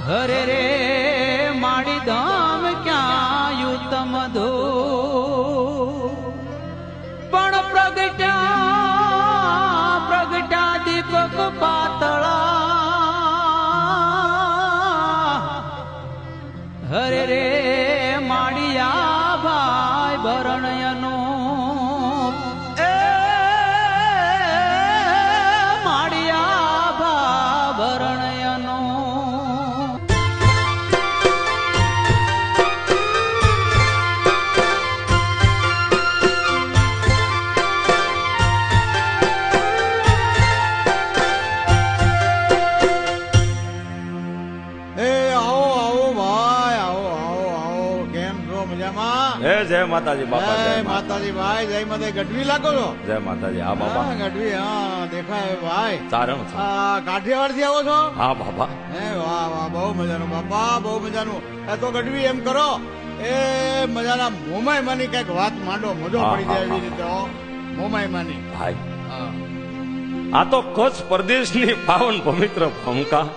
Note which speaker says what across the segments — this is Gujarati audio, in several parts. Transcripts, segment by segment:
Speaker 1: હરે રે માડી ધામ ક્યાં યુતમ ધો પણ પ્રગટ્યા દીપક પાતળા હરે રે માડિયા ભાઈ ભરણયનો માડિયા ભા ભરણયનો
Speaker 2: જય માતાજી બાપા,
Speaker 3: જય માતાજી ભાઈ, જય માતા. ગઢવી લાગો છો?
Speaker 2: જય માતાજી. હા બાપા,
Speaker 3: ગઢવી. હા દેખાય ભાઈ.
Speaker 2: સારણ
Speaker 3: કાઠિયાવાડ થી આવો છો?
Speaker 2: હા બાપા.
Speaker 3: હે વાહ વાહ, બહુ મજાનું બાપા, બહુ મજાનું. તો ગઢવી એમ કરો, એ મજાના મોમાઈ માની કઈક વાત માંડો, મજો પડી જાય એવી રીતે. મોમાઈ માની
Speaker 2: ભાઈ, આ તો કચ્છ પ્રદેશની પાવન પવિત્ર ભૂમિકા.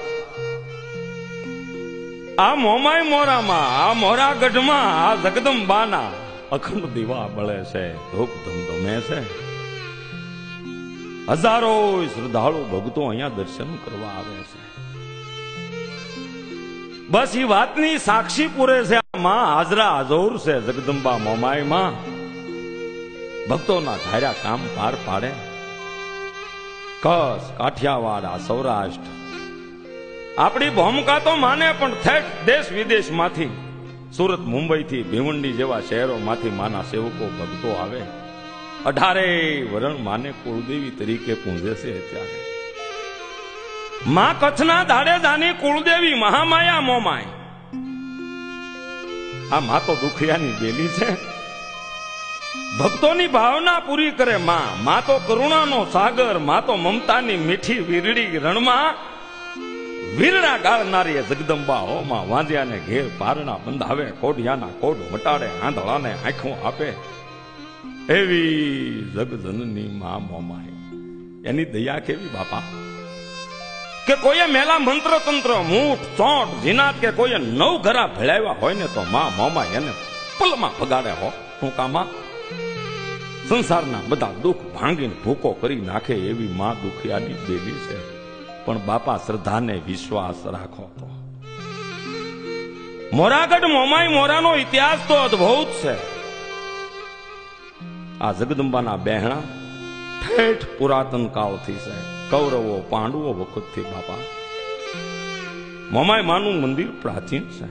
Speaker 2: આ મોમાઈ મોરામાં, આ મોરા ગઢમાં, આ જગદંબાના અખંડ દીવા બળે છે, ધૂપ ધમધમે છે. હજારો શ્રદ્ધાળુ ભક્તો અહીંયા દર્શન કરવા આવે છે. બસ એ વાતની સાક્ષી પૂરે છે માં હાજરા હાજર છે. જગદંબા મોમાઈ માં ભક્તોના ધાર્યા કામ પાર પાડે. કચ્છ, કાઠિયાવાડ, સૌરાષ્ટ્ર આપણી ભૂમિકા તો માને, પણ થેટ દેશ વિદેશમાંથી, સુરત, મુંબઈ થી, ભીવંડી જેવા શહેરોમાંથી માના સેવકો ભક્તો આવે. 18 વરણ માને કુળદેવી તરીકે પૂજે છે. અત્યારે માં કચ્છના દાડેજાની કુળદેવી મહામાયા મોમાઈ. આ માં તો દુખિયાની બેલી છે, ભક્તોની ભાવના પૂરી કરે. માં તો કરુણાનો સાગર, માં તો મમતાની મીઠી વીરડી. રણમાં વીરડા ગાળનારી જગદંબા હો માં. વાંજ્યાને ઘેર પારણા બંધાવે, કોઢિયાના કોઢ મટાડે, આંધળાને આંખું આપે. એવી જગજનની માં મોમાઈ. એની દયા કેવી બાપા, કે કોઈએ મેલા મંત્ર તંત્ર, મૂઠ ચોંટ જીનાત કે કોઈએ 9 ઘરા ભેળાવ્યા હોય ને તો માં મોમાઈ એને પલમાં ભગાડે હો. શું કામમાં? સંસારના બધા દુઃખ ભાંગીને ભૂકો કરી નાખે એવી માં દુખિયાની બેલી છે. પણ બાપા શ્રદ્ધાને વિશ્વાસ રાખો તો મોરાગઢ મોમાઈ મોરાનો ઇતિહાસ તો અદ્ભુત છે. આ જગદંબાના બહેણા ઠેઠ પુરાતન કાળથી છે. કૌરવો પાંડવો વખતથી બાપા મોમાઈ માનું મંદિર પ્રાચીન છે.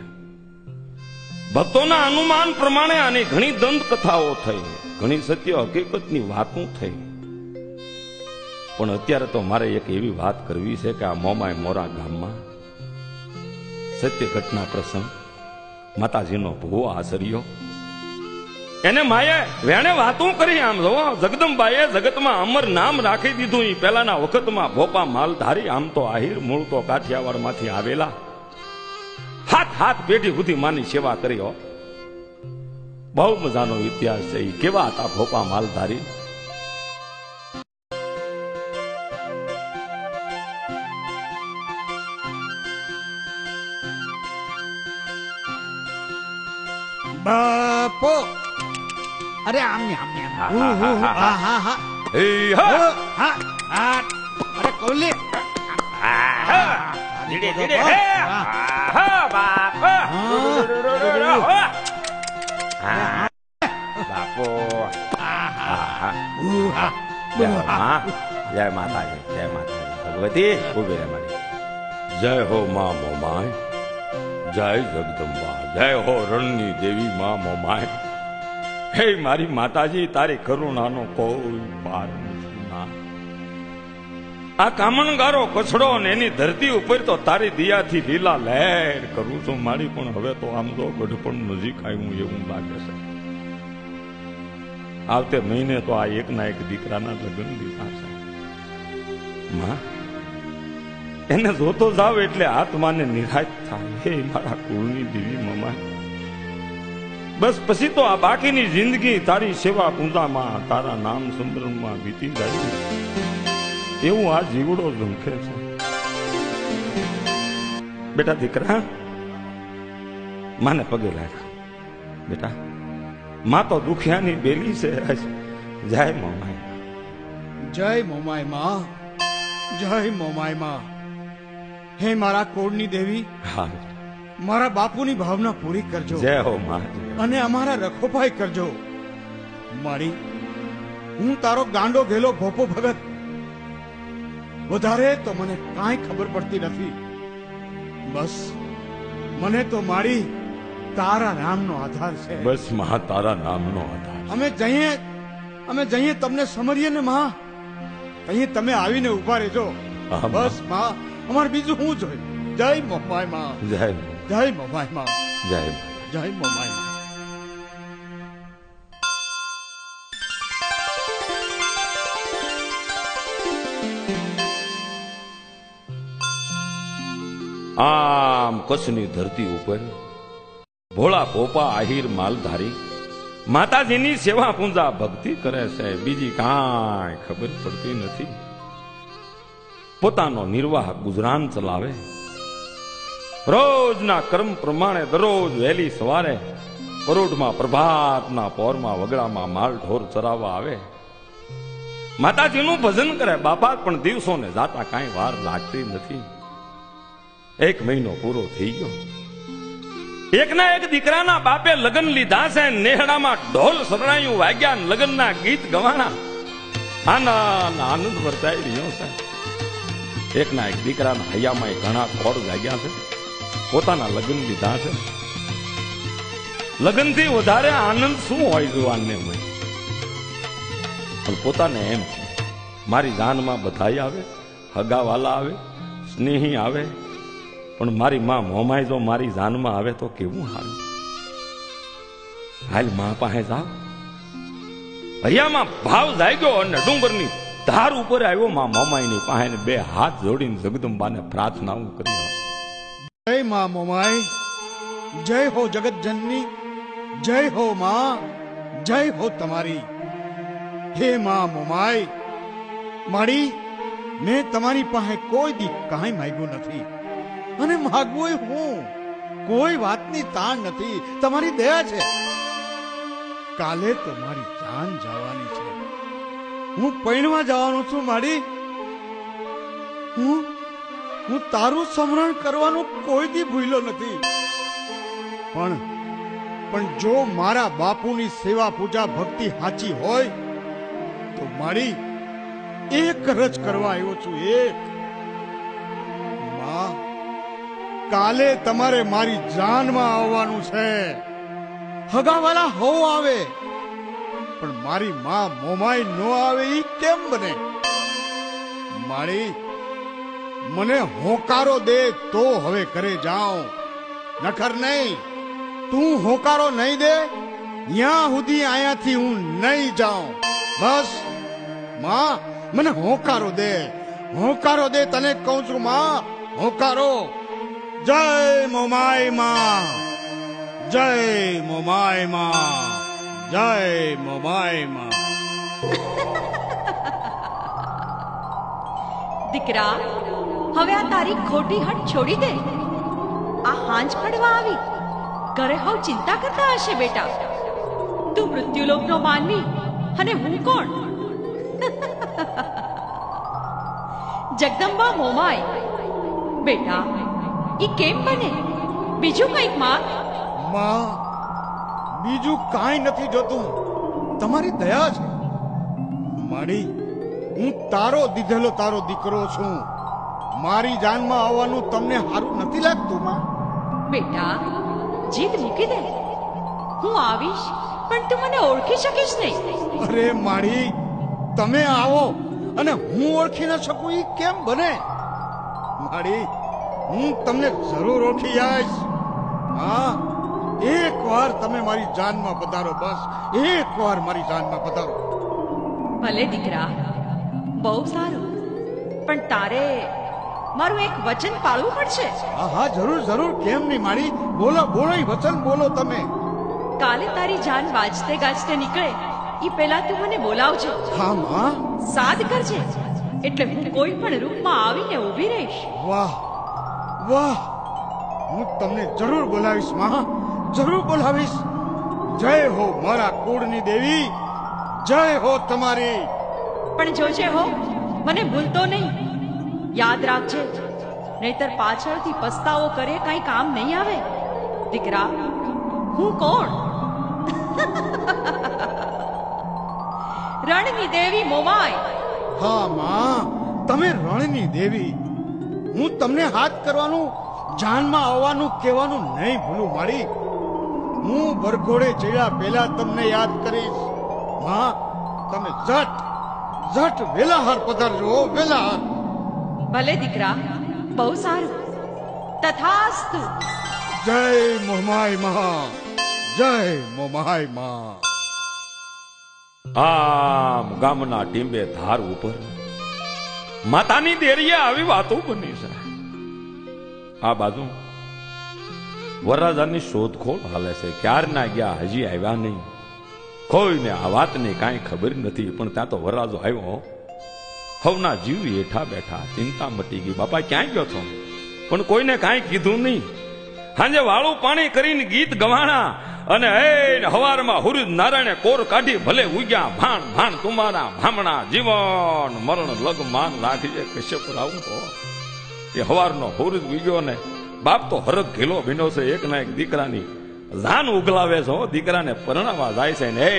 Speaker 2: ભક્તોના અનુમાન પ્રમાણે આની ઘણી દંત કથાઓ થઈ, ઘણી સત્ય હકીકતની વાતો થઈ. પણ અત્યારે તો મારે એક એવી વાત કરવી છે કે આ મોમાઈ મોરા ગામમાં સત્ય ઘટના પ્રસંગ, માતાજીનો ભૂવો આસર્યો, એને માએ વેણે વાતો કરી. આમ જો જગદંબાએ જગતમાં અમર નામ રાખી દીધું. એ પહેલાના વખતમાં ભોપા માલધારી, આમ તો આહિર, મૂળ તો કાઠિયાવાડ માંથી આવેલા. હાથ પેઢી સુધી માની સેવા કરી હો. બહુ મજાનો ઇતિહાસ છે. એ કેવા હતા ભોપા માલધારી?
Speaker 3: બાપો, અરે આમ અરે કોલી
Speaker 2: બાપો. જય માતાજી, જય માતાજી. ભગવતી ઉભી રહે મારી. જય હો માં મોમાઈ, જય જગદંબા. જય હો રણની દેવી માં મોમાય. હે મારી માતાજી, તારી કરુણાનો કોઈ પાર નથી માં. આ કામણગારો કચડો ને એની ધરતી ઉપર તો તારી દિયાથી લીલા લહેર કરું છું મારી. પણ હવે તો આમ તો ગઢપણ નજીક આવ્યું એવું લાગે છે. આવતે મહિને તો આ એકના એક દીકરાના લગ્ન દીધા છે માં. એને જોતો જાવ એટલે આત્માને નિરાશ થાય. હે મારા કુળની દેવી મમા, બસ પછી તો આ બાકીની જિંદગી તારી સેવા પૂજામાં, તારા નામ સંભળમાં વીતી જાય એવું આ જીવડો ઝંખે છે. બેટા દીકરા, માને પગે લાગ બેટા. માં તો દુખિયાની બેલી છે. જય મોમાય.
Speaker 3: જય મોમાય માં, જય મોમાય માં. હે મારા કોળની દેવી,
Speaker 2: હા,
Speaker 3: મારા બાપુની ભાવના પૂરી કરજો.
Speaker 2: જય હો માં.
Speaker 3: અને અમારા રખોપાઈ કરજો. મારી, હું તારો ગાંડો ઘેલો ભોપો ભગત. વધારે તો મને કાંઈ ખબર પડતી નથી. બસ મને તો મારી તારા નામનો આધાર છે.
Speaker 2: બસ માં, તારા નામનો આધાર.
Speaker 3: અમે જઈએ તમને સમરીએ ને માં. અહીં તમે આવીને ઉભા રહેજો. બસ માં, અમારે બીજું શું જોઈએ. જય મોમાય માં.
Speaker 2: જય
Speaker 3: જય મોમાય માં.
Speaker 2: જય
Speaker 3: જય મોમાય માં.
Speaker 2: આમ કચ્છની ધરતી ઉપર ભોળા ભોપા આહિર માલધારી માતાજીની સેવા પૂજા ભક્તિ કરે છે. બીજી કાંઈ ખબર પડતી નથી. પોતાનો નિર્વાહ ગુજરાન ચલાવે. રોજના કર્મ પ્રમાણે દરરોજ વહેલી સવારે પરોઢમાં પ્રભાતના પોરમાં વગડામાં માલ ઢોર ચરાવવા આવે. માતાજીનું ભજન કરે બાપા. પણ દિવસોને જાતા કાંઈ વાર લાગતી નથી. 1 મહિનો પૂરો થઈ ગયો. એકના એક દીકરાના બાપે લગ્ન લીધા છે. નેહડામાં ઢોલ સરણાયું વાગ્યા, લગ્નના ગીત ગવાણા, આનંદ વર્તાઈ રહ્યો છે. એકના એક દીકરાના હૈયામાં ઘણા ખોડ વાગ્યા છે. પોતાના લગ્ન લીધા છે. લગ્નથી વધારે આનંદ શું હોય જુવાનને હોય. પણ પોતાને એમ મારી જાનમાં બધાઈ આવે, હગાવાલા આવે, સ્નેહી આવે. પણ મારી માં મોમાય જો મારી જાનમાં આવે તો કેવું હારું. હાલ માં પાસે જાવ. હૈયામાં ભાવ જાગ્યો અને ડુંગરની ધાર ઉપર આવ્યો. માં મોમાયની પાસે 2 હાથ જોડીને જગદંબાને પ્રાર્થનાઓ કરી.
Speaker 3: જય માં મોમાય. જય હો જગત જનની. જય હો માં. જય હો તમારી. હે માં મોમાય, મારી મેં તમારી પાસે કોઈ દી કાંઈ માંગ્યું નથી. અને માગવું હું કોઈ વાતની તાણ નથી. તમારી દયા છે. કાલે તો મારી જાન જવાની છે. હું પૈણવા જવાનો છું મારી. હું તારું સ્મરણ કરવાનું કોઈ દી ભૂલ્યો નથી. પણ જો મારા બાપુની સેવા પૂજા ભક્તિ સાચી હોય તો મારી એક રજ કરવા આવ્યો છું. એક માં, કાલે તમારે મારી જાનમાં આવવાનું છે. હગાવાલા હો આવે પણ મારી માં મોમાઈ નો આવે ઈ કેમ બને. મારી મને હોકારો દે તો હવે ઘરે જાઉં. નખર નહીં. તું હોકારો નહીં દે ત્યાં સુધી અહીંયાથી હું નહીં જાઉં. બસ માં, મને હોકારો દે. હોકારો દે તને કહું છું માં. હોકારો. જય મોમાય માં. જય મોમાય માં. જય મોમાય માં.
Speaker 4: દીકરા, હવે આ તારી ખોટી હટ છોડી દે. આ હાંજ પડવા આવી. ઘરે હવ ચિંતા કરતા હશે બેટા. તું મૃત્યુલોકનો માનવી અને હું કોણ? જગદંબા મોમાય. બેટા, ઈ કેમ બને? બીજું કંઈક માં.
Speaker 3: માં, બીજું કાંઈ નથી જોતું. તમારી દયા છે. મારી, હું તારો દીધેલો તારો દીકરો છું. મારી જાનમાં આવવાનું તમને સારું નથી લાગતું માં?
Speaker 4: બેટા, જીદ મૂકી દે. હું આવીશ, પણ તું મને ઓળખી શકીશ નહીં.
Speaker 3: અરે માળી, તમે આવો અને હું ઓળખી ન શકું એ કેમ બને? માળી, હું તમને જરૂર ઓળખી જઈશ. હા, એક વાર તમે મારી જાનમાં પધારો, બસ એક વાર મારી જાનમાં પધારો.
Speaker 4: ભલે દીકરા, બહુ સારું, પણ તારે મારું એક વચન પાળવું પડશે.
Speaker 3: હા હા, જરૂર જરૂર, કેમ નહીં માળી, બોલો બોલો, એ વચન બોલો તમે.
Speaker 4: કાલે તારી જાન વાજતે ગાજતે નીકળે એ પહેલા તું મને બોલાવજે.
Speaker 3: હા માં.
Speaker 4: સાદ કરજે, એટલે હું કોઈ પણ રૂપમાં આવીને ઊભી રહીશ.
Speaker 3: વાહ વાહ, હું તમને જરૂર બોલાવીશ માં, જરૂર બોલાવીશ. જય હો મારા કુળની દેવી, જય હો તમારી.
Speaker 4: પણ જોજે હો, મને ભૂલતો નહીં. યાદ રાખજે, નહીતર પાછળથી પસ્તાવો કરે કઈ કામ નહીં આવે. દીકરા, હું કોણ? રણની દેવી મોમાય.
Speaker 3: હા માં, તમે રણની દેવી. હું તમને હાથ કરવાનું, જાનમાં આવવાનું કહેવાનું નહીં ભૂલું મારી. હું વરઘોડે ચડ્યા પહેલા તમને યાદ કરીશ. માં, તમે ઝટ વેલાહાર પધારજો, વેલાહાર.
Speaker 4: ભલે દીકરા, બહુ સારું. તથાસ્તુ.
Speaker 3: જય મોમાય માં, જય મોમાય માં.
Speaker 2: આમ ગામના ટીંબે ધાર ઉપર માતાની દેરીએ આવી વાતો બની છે. આ બાજુ વરરાજાની શોધખોળ હાલે છે. ક્યારના ગયા, હજી આવ્યા નહીં. કોઈને આ વાતની કાંઈ ખબર નથી. પણ ત્યાં તો વરરાજો આવ્યો, હવના જીવ હેઠા બેઠા, ચિંતા મટી ગઈ. બાપા ક્યાં ગયો છો? પણ કોઈને કાંઈ કીધું નહીં. સાંજે વાળું પાણી કરીને ગીત ગવાણા અને હવારમાં હુરુજ નારાયણે કોર કાઢી ભલે ઉગ્યા ભાણ ભાણ તુમારા ભામણા જીવન મરણ લગ માન રાખીએ કશ્યપ રાવું તો એ હવારનો હુરુજ ઉગ્યો ને બાપ તો હરક ઘેલો ભીનો છે. એક ના એક દીકરાની જાન ઉગલાવે છે. દીકરાને પરણાવા જાય છે ને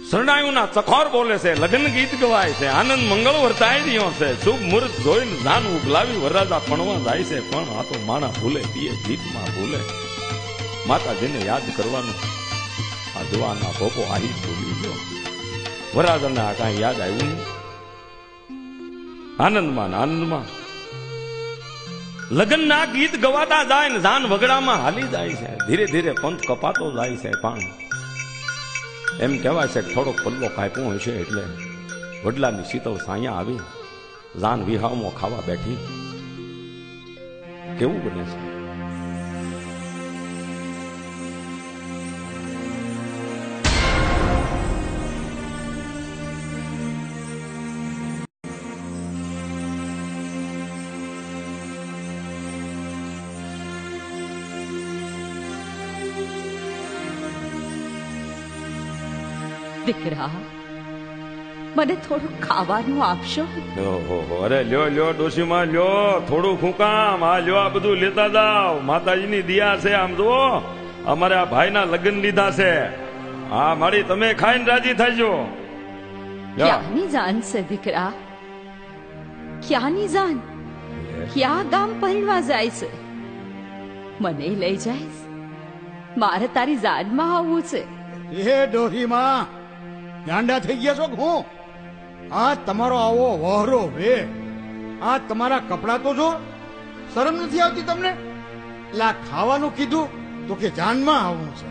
Speaker 2: શરણાયુના ચખોર બોલે છે, લગ્ન ગીત ગવાય છે, આનંદ મંગળ વર્તાઈ રહ્યો છે. શુભ મુહૂર્ત જોઈને જાન ઉગલાવી વરરાજા પણવા જાય છે. પણ આ તો માણા ભૂલે પીએ જીતમાં ભૂલે. માતાજીને યાદ કરવાનું આ જુવાના ભોપો આહી ભૂલી ગયો. વરરાજાને આ કાંઈ યાદ આવ્યું નહીં. આનંદમાં ને આનંદમાં લગ્નના ગીત ગવાતા જાય ને જાન વગડામાં હાલી જાય છે. ધીરે ધીરે પંથ કપાતો જાય છે. પણ એમ કહેવાય છે કે થોડોક પલ્લો કાપ્યો હશે એટલે વડલાની શીતળ સાયા આવી જાન વિહાવમાં ખાવા બેઠી. કેવું બને છે?
Speaker 4: દીકરા, મને થોડું ખાવાનું આપશો?
Speaker 2: અરે લ્યો લ્યો ડોશીમાં લ્યો, થોડું ખૂંકામ. આ લ્યો, આ બધું લેતા જાવ. માતાજીની દિયા છે. આમ જુઓ, અમારે આ ભાઈના લગ્ન લીધા છે. હા મારી, તમે ખાઈને રાજી થઈજો.
Speaker 4: ક્યાંની જાન છે દીકરા? ક્યાંની જાન? ક્યાં ગામ પરણવા જાય છે? મને લઈ જાય? મારે તારી જાનમાં આવવું છે.
Speaker 3: એ ડોહીમાં ગાંડા થઈ ગયા છો કે હું? આ તમારો આવો વહરો વે, આ તમારા કપડા તો જો, શરમ નથી આવતી તમને? એટલે આ ખાવાનું કીધું તો કે જાનમાં આવવું છે.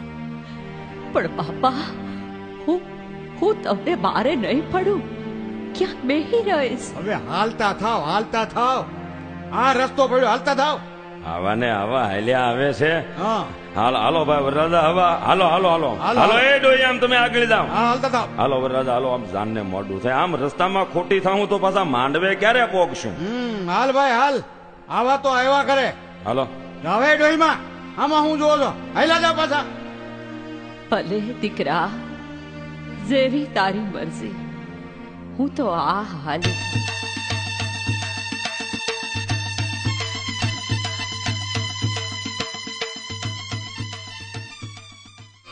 Speaker 4: પણ બાપા, હું તમને બારે નહીં પડું, ક્યાંક બેહી રહીશ.
Speaker 3: હવે હાલતા થાવ, હાલતા થાવ. આ રસ્તો પડ્યો, હાલતા થાવ.
Speaker 2: આવા ને આવા હાલ્યા આવે છે.
Speaker 3: હા,
Speaker 2: હાલો હાલો ભાઈ વરરાજા, હવે હાલો હાલો હાલો હાલો. એ ડોઈ આમ તમે આગળ જાઓ.
Speaker 3: હા, હાલતા થાવ.
Speaker 2: હાલો વરરાજા હાલો. આમ જાનને મોડું થાય. આમ રસ્તામાં ખોટી થાઉં તો પાછા માંડવે ક્યારે પોગશું?
Speaker 3: હાલ ભાઈ હાલ. આવા તો આવ્યા કરે.
Speaker 2: હાલો
Speaker 3: હવે ડોહીમાં આમાં હું જોવો છો? હાલ્યા જાવ પાછા.
Speaker 4: ભલે દીકરા, જેવી તારી મરજી. હું તો આ હાલી.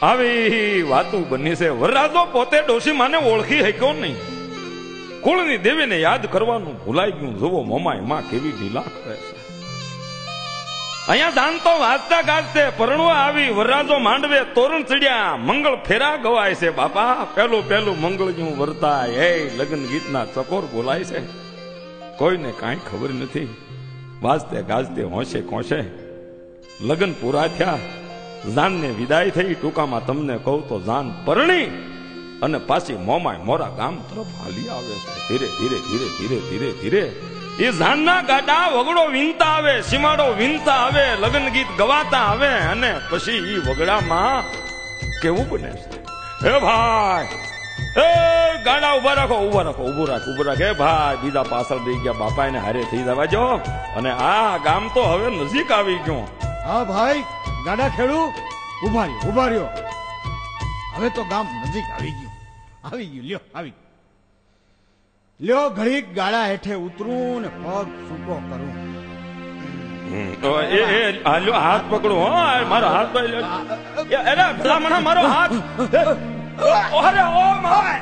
Speaker 2: આવી વાતું બની છે. વરરાજો પોતે ડોશીમાને ઓળખી શક્યો નહીં. કુળની દેવીને યાદ કરવાનું ભૂલાઈ ગયું. જુઓ મોમાય માં કેવી લીલા કરે છે. અહીંયા જાણતો વાંચતા ગાજતે પરણવા આવી વરરાજો માંડવે તોરણ ચડ્યા મંગળ ફેરા ગવાય છે બાપા પેલું પેલું મંગળ જેવું વર્તાય એ લગ્ન ગીતના ચકોર બોલાય છે કોઈને કાંઈ ખબર નથી વાજતે ગાજતે હોંશે કોશે લગ્ન પૂરા થયા જાનને વિદાય થઈ ટૂંકામાં તમને કહું તો જાન પરણી અને પાછી મોમાય મોરા ગામ તરફ હાલી આવે છે ધીરે ધીરે ધીરે ધીરે ધીરે ધીરે એ જાનના ગાડા વગડો વીનતા આવે સીમાડો વીનતા આવે લગ્ન ગીત ગવાતા આવે અને પછી ઈ વગડામાં કેવું બને છે હે ભાઈ એ ગાડા ઉભા રાખો ઉભા રાખો ઉભું રાખ ઉભું રાખ હે ભાઈ બીજા પાછળ રહી ગયા બાપા એને હારે થઈ જવા જો અને આ ગામ તો હવે નજીક આવી ગયું
Speaker 3: હા ભાઈ ગાડા ખેડૂ ઉભા રહ્યો હવે તો ગામ નજીક આવી ગયું લ્યો આવી લ્યો ઘડીક ગાડા હેઠે ઉતરું ને પગ સૂકો કરું
Speaker 2: હાથ પકડો હો મારો હાથ અરે ભલામણા મારો હાથ અરે ઓ માય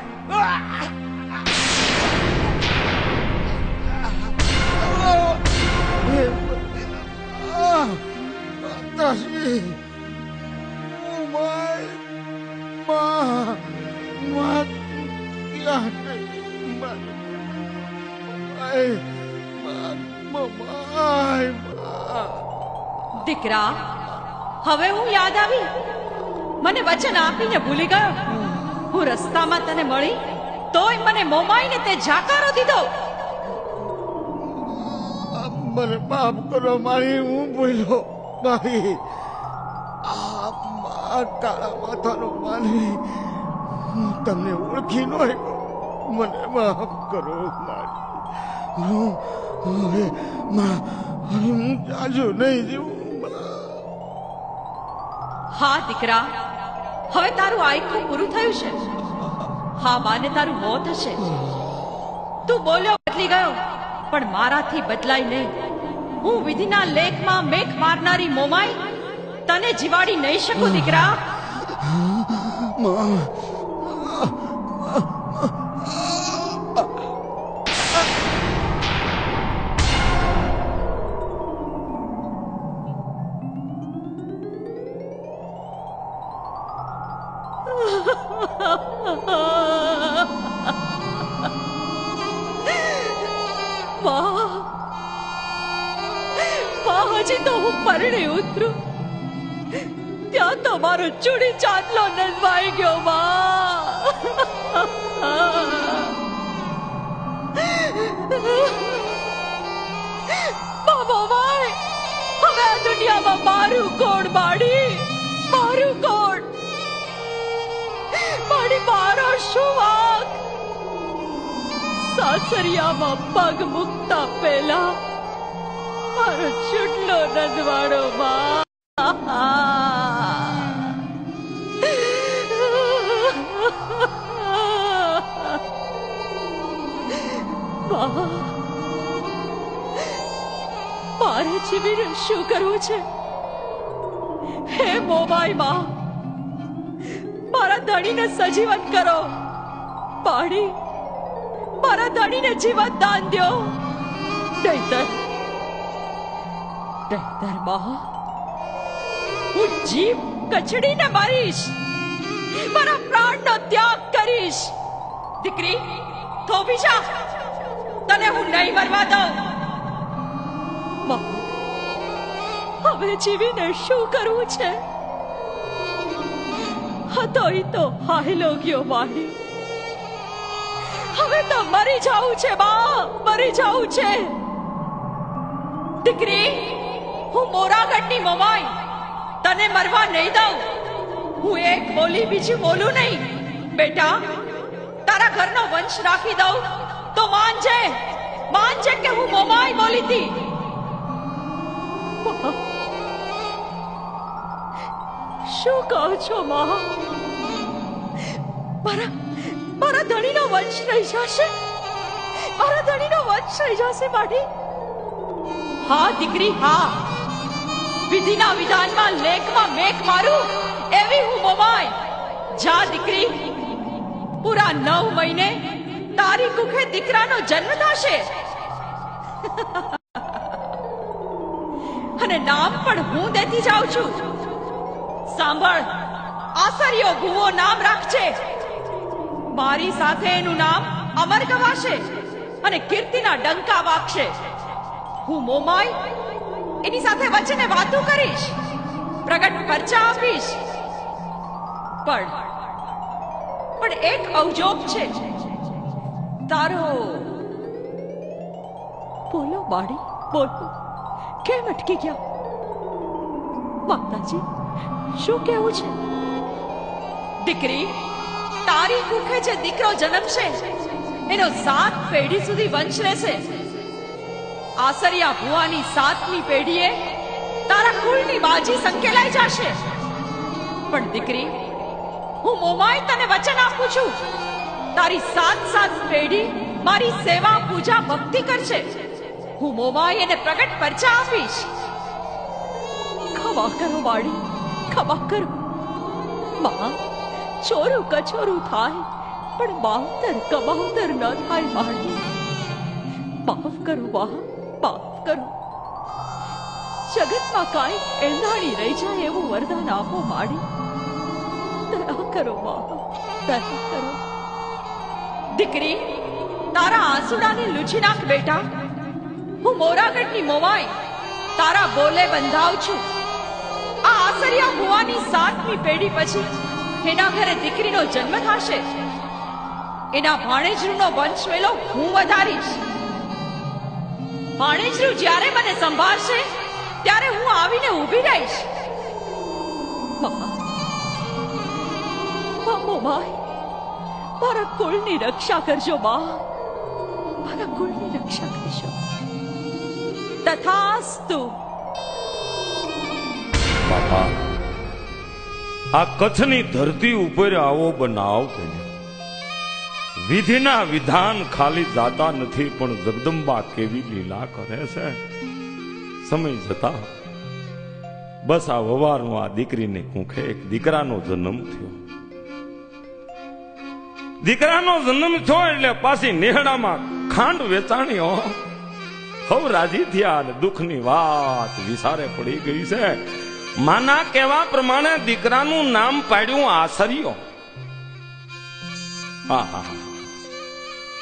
Speaker 4: દીકરા હવે હું યાદ આવી મને વચન આપીને ભૂલી ગયો હું રસ્તામાં તને મળી તોય મને મોમાઈને તે જાકારો દીધો
Speaker 3: મને માફ કરો મારી હું ભૂલ્યો મારી આ કાળા માથાનો માની હું તમને ઓળખી ન મને માફ કરો મારી હું જાજો નહીં જીવું
Speaker 4: હા દીકરા હવે તારું આયખું પૂરું થયું છે હા માને તારું મોત હશે તું બોલ્યો બદલી ગયો પણ મારાથી બદલાય નહીં હું વિધિના લેખમાં મેઘ મારનારી મોમાઈ તને જીવાડી નહીં શકું દીકરા હજી તો હું પરણે ઉતરું ત્યાં તો મારો ચૂડી ચાંદલો નંદવાઈ ગયો ભાઈ હવે આ દુનિયામાં મારું કોણ મારું કોણ મારો શું વાંક સાસરિયામાં પગ મૂકતા પહેલા મારો ચૂડલો નંદવાડો મારે જીવીને શું કરવું છે હે મોમાઈ માં મારા ધણીને સજીવન કરો પાડી મારા ધણીને જીવન દાન દો નહીતર હું જીવ કચડીને મારીશ મારા પ્રાણનો ત્યાગ કરીશ દીકરી થોભી જા તને હું નહીં મરવા દઉં હવે જીવીને શું કરવું છે હતો ઈ તો હાયલો ગયો માહી હવે તો મરી જાવું છે મરી જાવું છે દીકરી હું મોરાગઢની મોમાઈ તને મરવા નહીં દઉં હું એક બોલી બીજી બોલું નહીં બેટા તારા ઘરનો વંશ રાખી દઉં તો માનજે કે હું મોમાઈ બોલી હતી શું કહો છો મારા ધણીનો વંશ રહી જશે માડી હા દીકરી હા વિધિના વિધાનમાં લેખમાં મેઘ મારું એવી હું મોમાઈ જા દીકરી પૂરા 9 મહિને તારી કુખે દીકરાનો જન્મ થશે અને નામ પણ હું દેતી જાઉં છું. સાંભળ, આસરિયો ભૂવો નામ રાખજે. મારી સાથે એનું નામ અમર ગવાશે અને કીર્તિના ડંકા વાગશે. હું મોમાઈ એની સાથે વચ્ચે વાતો કરીશ, પ્રગટ પરચા આપીશ. પણ એક અવજોગ છે. તારો બોલો બાળી, બોલો. કેમ અટકી ગયા? માતાજી, શું કેવું છે? દીકરી, તારી કુખે જે દીકરો જન્મશે એનો 7 પેઢી સુધી વંશ રહેશે. આસરિયા ભુવાની 7મી પેઢીએ તારા કુળની બાજી સંકેલાઈ જશે. પણ દીકરી, હું મોમાઈ તને વચન આપું છું, તારી 7 પેઢી મારી સેવા, પૂજા, ભક્તિ કરશે. હું મોમાઈ એને પ્રગટ પરચા આપીશ. ખમા કરો વાડી, ખમા કરો. માં, ચોરું કચોરું થાય પણ માવતર કમાવતર ન થાય વાડી. માફ કરો માં, માફ કરો. જગતમાં કાંઈ એંધાણી રહી જાય એવું વરદાન આપો માડી. દયા કરો માં, દયા કરો. દીકરી, તારા આંસુડાને લૂછી નાખ બેટા. હું મોરાગઢની મોમાઈ તારા બોલે બંધાવ છું. આ આસરિયા ભુવાની 7મી પેઢી પછી એના ઘરે દીકરીનો જન્મ થશે. એના ભાણેજરૂનો વંશવેલો હું વધારીશ. ભાણેજરૂ જ્યારે મને સંભાળશે ત્યારે હું આવીને ઊભી રહીશ. મોમાઈ, મારા કુળની રક્ષા કરજો માં, મારા કુળની રક્ષા કરજો. તથાસ્તુ.
Speaker 2: બાપા, આ કચ્છની ધરતી ઉપર આવો બનાવ બન્યો. વિધિના વિધાન ખાલી જાતા નથી, પણ જગદંબા કેવી લીલા કરે છે. સમય જતા બસ આ વવારનો આ દીકરીને કુંખે એક દીકરાનો જન્મ થયો. દીકરાનો જન્મ થયો એટલે પાછી નેહડામાં ખાંડ વેચાણી. હવ રાજી થયા અને દુઃખની વાત વિસારે પડી ગઈ છે. માના કહેવા પ્રમાણે દીકરાનું નામ પાડ્યું આસરિયો.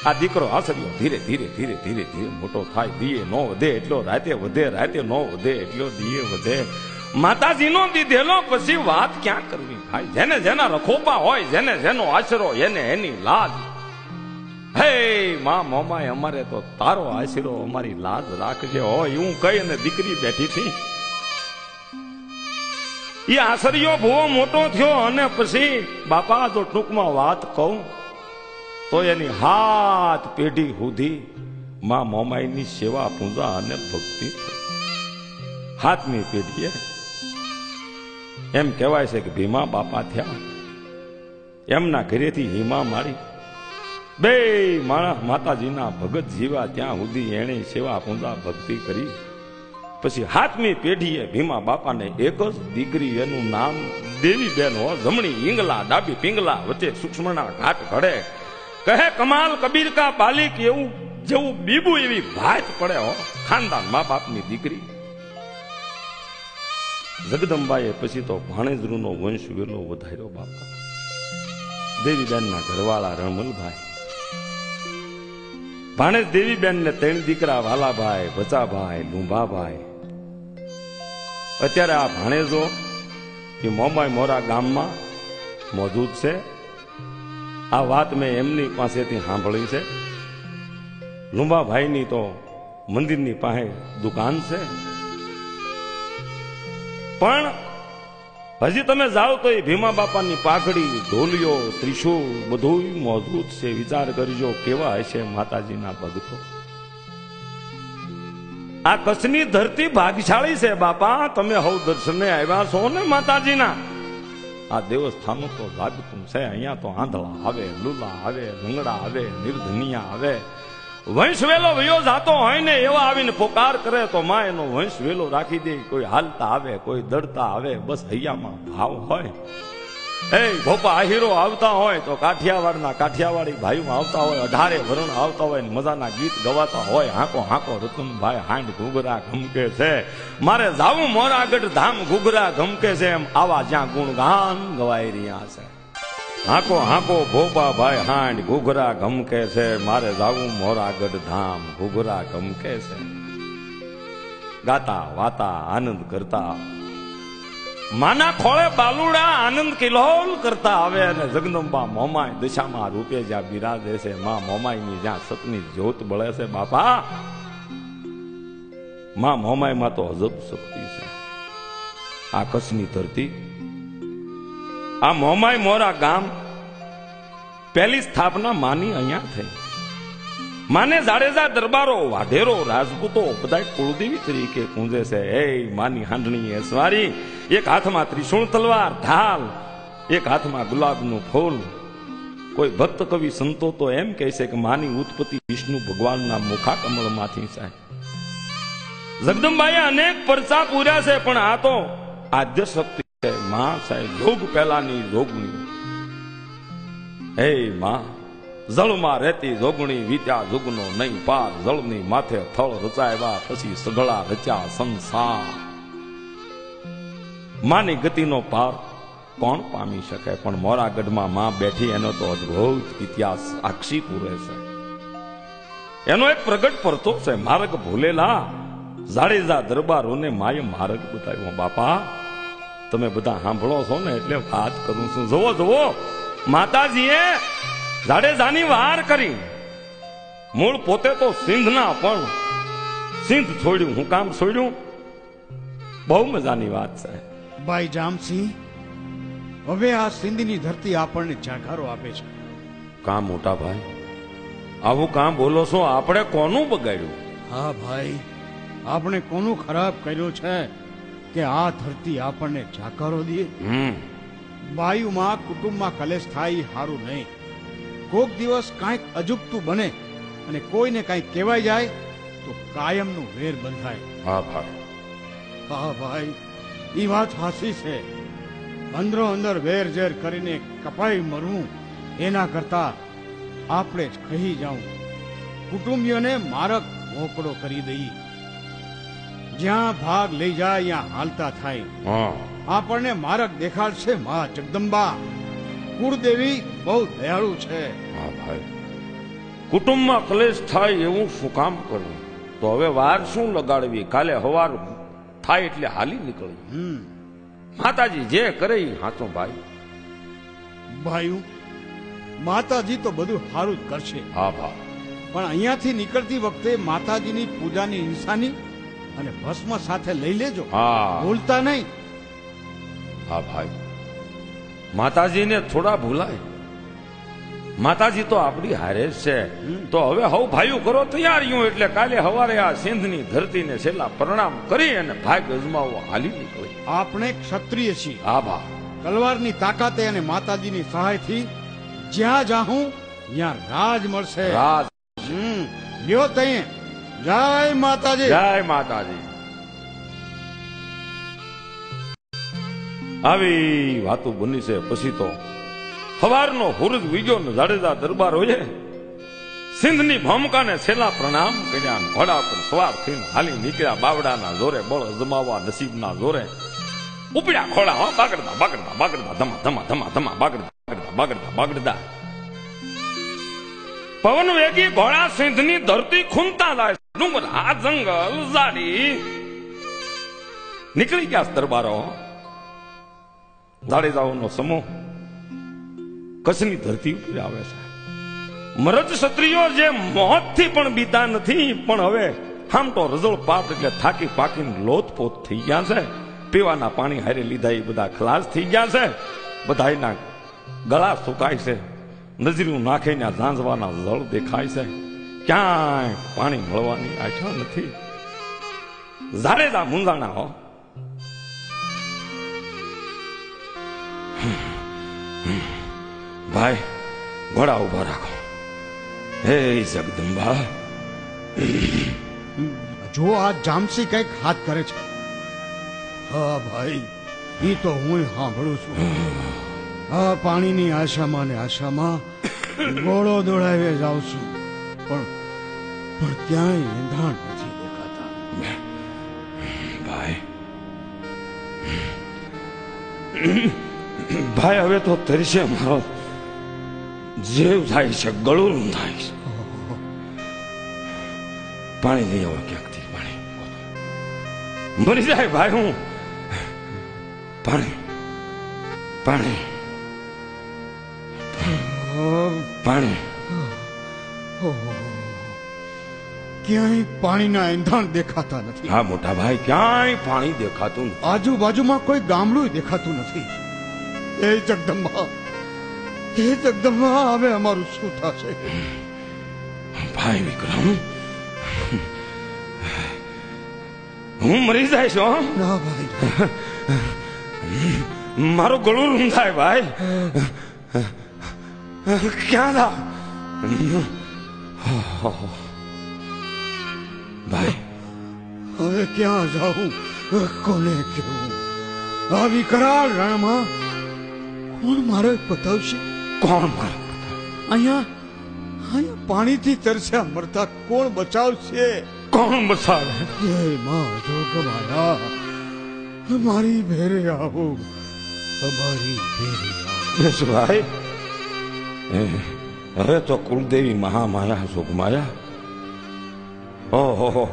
Speaker 2: આ દીકરો આસરિયો ધીરે ધીરે ધીરે ધીરે ધીરે મોટો થાય. દીએ નો વધે એટલો રાતે વધે, રાતે નો વધે એટલો દીએ વધે. માતાજીનો દીધેલો પછી વાત ક્યાં કરવી ભાઈ? જેને જેના રખોપા હોય, જેને જેનો આશરો, એને એની લાજ. હે માં મોમાય, અમારે તો તારો આશરો, અમારી લાજ રાખજે હોય એવું કહી અને દીકરી બેઠી હતી. એ આસરિયો ભૂવો મોટો થયો અને પછી બાપા જો ટૂંકમાં વાત કહું તો એની 7 પેઢી સુધી માં મોમાઈની સેવા, પૂજા અને ભક્તિ થઈ. 7મી પેઢીએ એમ કહેવાય છે કે ભીમા બાપા થયા. એમના ઘરેથી હિમા મારી 2 માણસ માતાજીના ભગત જીવા ત્યાં સુધી એને સેવા, પૂજા, ભક્તિ કરી. પછી 7મી પેઢીએ ભીમા બાપાને એક જ દીકરી, એનું નામ દેવીબેન હો. જમણી ઈંગલા, ડાબી પિંગલા, વચ્ચે સૂક્ષ્મના ઘાટ ઘડે. કહે કમાલ કબીર કા બાલિક, એવું જેવું બીબુ એવી ભાત પડે હો. ખાનદાન મા બાપની દીકરી. જગદંબાએ પછી તો ભાણેજરૂનો વંશ વેલો વધાર્યો બાપા. દેવીબેનના ઘરવાળા રણમલભાઈ, ભાણેજ દેવીબેનને 3 દીકરા, વાલાભાઈ, બચાભાઈ, લુંભાભાઈ. અત્યારે આ ભાણેજો એ મોમાઈ મોરા ગામમાં મોજૂદ છે. આ વાત મેં એમની પાસેથી સાંભળી છે. લુંભાભાઈની તો મંદિરની પાસે દુકાન છે. પણ હજી તમે જાઓ તો એ ભીમા બાપાની પાઘડી, ઢોલિયો, ત્રિશૂળ બધું મોજૂદ છે. વિચાર કરજો કેવા હશે માતાજીના ભક્તો. આ કચ્છની ધરતી ભાગ્યશાળી છે બાપા. તમે હવ દર્શને આવ્યા છો ને માતાજીના. આ દેવસ્થાનો તો જાગતું છે. અહીંયા તો આંધળા આવે, લુલા આવે, લંગડા આવે, નિર્ધનિયા આવે. વંશ વેલો વયો જાતો હોય ને એવા આવીને પોકાર કરે તો માં એનો વંશ વેલો રાખી દે. કોઈ હાલતા આવે, કોઈ દડતા આવે, બસ હૈયામાં ભાવ હોય. એ ભોપા આહીરો આવતા હોય તો કાઠિયાવાડના કાઠિયાવાડી ભાઈઓ આવતા હોય, 18 વરણ આવતા હોય, મજાના ગીત ગવાતા હોય, હાંકો હાંકો રતનભાઈ હાંડ ઘૂઘરા ઘમકે છે, મારે જાવું મોરાગઢ ધામ ઘૂઘરા ઘમકે છે, એમ આવા જ્યાં ગુણગાન ગવાઈ રહ્યા છે. હાંકો હાંકો ભોપા ભાઈ હાંડ ઘૂઘરા ઘમકે છે, મારે જાવું મોરાગઢ ધામ ઘૂઘરા ઘમકે છે. ગાતા વાતા આનંદ કરતા માના ખોળે બાલુડા આનંદ કિલોલ કરતા આવે અને જગદંબા મોમાય દિશામાં રૂપે જ્યાં બિરાજે છે, માં મોમાયની જ્યાં સતની જ્યોત બળે છે બાપા, માં મોમાયમાં તો અજબ શક્તિ છે. આ કચ્છની ધરતી, આ મોમાય મોરા ગામ પહેલી સ્થાપના માની અહીંયા થઈ. માને જાડેજા દરબારો વાઢેરો રાજપૂતો બધા કુળદેવી તરીકે પૂંજે છે. એ માની હાંડણી એ સ્વારી, એક હાથમાં ત્રિશૂળ તલવાર ઢાલ, એક હાથમાં ગુલાબનું ફૂલ. કોઈ ભક્ત કવિ સંતો તો એમ કહે છે કે માની ઉત્પત્તિ વિષ્ણુ ભગવાનના મુખા કમળમાંથી છે. જગદંબાએ અનેક પરચા પૂર્યા છે, પણ આ તો આદ્ય શક્તિ છે. માં સાહેબ જોગ પહેલાની જોગણી. હે માં, જળમાં રહેતી જોગણી વીત્યા જુગનો નહીં પાર, જળની માથે થળ રચાવ્યા પછી સઘળા રચ્યા સંસાર. માની ગતિનો પાર કોણ પામી શકે, પણ મોરાગઢમાં માં બેઠી એનો તો અદભુત ઇતિહાસ સાક્ષી પૂરે છે. એનો એક પ્રગટ પરતો છે. માર્ગ ભૂલેલા જાડેજા દરબારોને માએ માર્ગ બતાવ્યો. બાપા તમે બધા સાંભળો છો ને એટલે વાત કરું છું. જુઓ જુઓ, માતાજીએ જાડેજાની વાર કરી. મૂળ પોતે તો સિંધના, પણ સિંધ છોડ્યું. હું કામ છોડ્યું? બહુ મજાની વાત છે
Speaker 3: ભાઈ જામસિંહ. હવે આ સિંધની ધરતી આપણને જાકારો આપે છે.
Speaker 2: કામ મોટા ભાઈ, આવું કામ બોલો છો? આપણે કોનું બગાડ્યું?
Speaker 3: હા ભાઈ, આપણે કોનું ખરાબ કર્યું છે કે આ ધરતી આપણને જાકારો દે? બાયુમાં કુટુંબમાં કલેશ થાય સારું નહીં. કોક દિવસ કાંઈક અજુગતું બને અને કોઈને કાંઈક કહેવાય જાય તો કાયમનું વેર બંધાય.
Speaker 2: હા ભાઈ,
Speaker 3: હા ભાઈ, એ વાત સાચી છે. અંદરો અંદર વેર ઝેર કરીને કપાઈ મરવું એના કરતા આપણે જ કહી જાઉં, કુટુંબીઓને માર્ગ મોકળો કરી દઈએ. જ્યાં ભાગ લઈ જાય ત્યાં હાલતા થાય. આપણને માર્ગ દેખાડશે માં જગદંબા. કુળદેવી બહુ દયાળુ છે.
Speaker 2: હા ભાઈ, કુટુંબમાં કલેશ થાય એવું શું કામ કરવું? તો હવે વાર શું લગાડવી? કાલે હવાર થાય એટલે હાલી નીકળવી. માતાજી જે કરે એ સાચો ભાઈ.
Speaker 3: ભાઈ, માતાજી તો બધું સારું જ કરશે.
Speaker 2: હા ભાઈ,
Speaker 3: પણ અહીંયાથી નીકળતી વખતે માતાજીની પૂજાની નિશાની અને ભસ્મ સાથે લઈ લેજો.
Speaker 2: હા,
Speaker 3: ભૂલતા નહીં.
Speaker 2: હા ભાઈ, માતાજીને થોડા ભૂલાય. માતાજી તો આપણી હારે છે. તો હવે હવ ભાઈઓ કરો તૈયારીઓ, એટલે કાલે હવારે આ સિંધની ધરતીને છેલ્લા પ્રણામ કરી અને ભાગ અજમાવવા હાલી નીકળી.
Speaker 3: આપણે ક્ષત્રિય છીએ.
Speaker 2: હા ભા,
Speaker 3: તલવારની તાકાતે અને માતાજીની સહાયથી જ્યાં જાહું ત્યાં રાજ મળશે.
Speaker 2: રાજ.
Speaker 3: લ્યો તઈ. જય માતાજી.
Speaker 2: જય માતાજી. આવી વાતો બની છે. પછી તો સવારનો હુરજ વીગ્યો ને જાડેજા દરબારોએ સિંધની ભૂમિકાને છેલ્લા પ્રણામ કર્યા. ઘોડા પર સવાર થઈને હાલી નીકળ્યા. બાવડાના જોરે બળ અજમાવવા નસીબના જોરે ઉપડ્યા ખોડા. બાગડતા બાગડતા બાગડતા ધમા ધમા ધમા ધમા બાગડતા બાગડતા બાગડતા બાગડતા પવન વેગી ઘોડા સિંધની ધરતી ખૂંદતા જાય. ડુંગર આ જંગલ ઝાડી નીકળી ગયા દરબારો. જાડેજાઓનો સમૂહ કચ્છની ધરતી ઉપર આવે છે. મરદ ક્ષત્રિયો જે મોતથી પણ બીતા નથી, પણ હવે આમ તો રજળ પાપ એટલે થાકી પાકીને લોથપોથ થઈ ગયા છે. પીવાના પાણી હારે લીધા એ બધા ખલાસ થઈ ગયા છે. બધાના ગળા સુકાય છે. નજરું નાખીને ઝાંઝવાના જળ દેખાય છે. ક્યાંય પાણી મળવાની આશા નથી. જાડેજા મુંજાણા હો. ભાઈ, ઘોડા ઉભા રાખો. હે જગદંબા.
Speaker 3: જો આ જામસી કઈક હાથ કરે છે. હા ભાઈ, ઈ તો હું સાંભળું છું. આ પાણીની આશામાં ને આશામાં ઘોડો દોડાવે જાઉં છું, પણ ક્યાંય એંધાણ નથી દેખાતા.
Speaker 2: ભાઈ ભાઈ હવે તો તરસે મારો જીવ થાય છે, ગળું થાય છે. પાણી લઈ આવો ક્યાંકથી, પાણી મરી જાય ભાઈ હું. પાણી પાણી પાણી
Speaker 3: ક્યાંય પાણીના એંધાણ દેખાતા નથી.
Speaker 2: હા મોટા ભાઈ, ક્યાંય પાણી દેખાતું નથી.
Speaker 3: આજુબાજુમાં કોઈ ગામડું દેખાતું નથી. હે જગદંબા, હે જગદંબા, હવે અમારું શું થશે?
Speaker 2: ભાઈ વિક્રમ, હું મરી જાય છું.
Speaker 3: ના ભાઈ,
Speaker 2: મારું ગળું રૂંધાય ભાઈ. ક્યાં થા ભાઈ?
Speaker 3: હવે ક્યાં જાઉં, કોને કહેવું? આવી કરાળ રણમાં કોણ મારે બતાવશે?
Speaker 2: કોણ મારો?
Speaker 3: અહીંયા પાણીથી તરસ્યા મરતા કોણ બચાવશે?
Speaker 2: કોણ બચાવે?
Speaker 3: હે માં જોગમાયા, અમારી ભેરે આવો, અમારી ભેરે આવો.
Speaker 2: ભાઈ હવે તો કુલદેવી મહામાયા જોગમાયા. ઓહો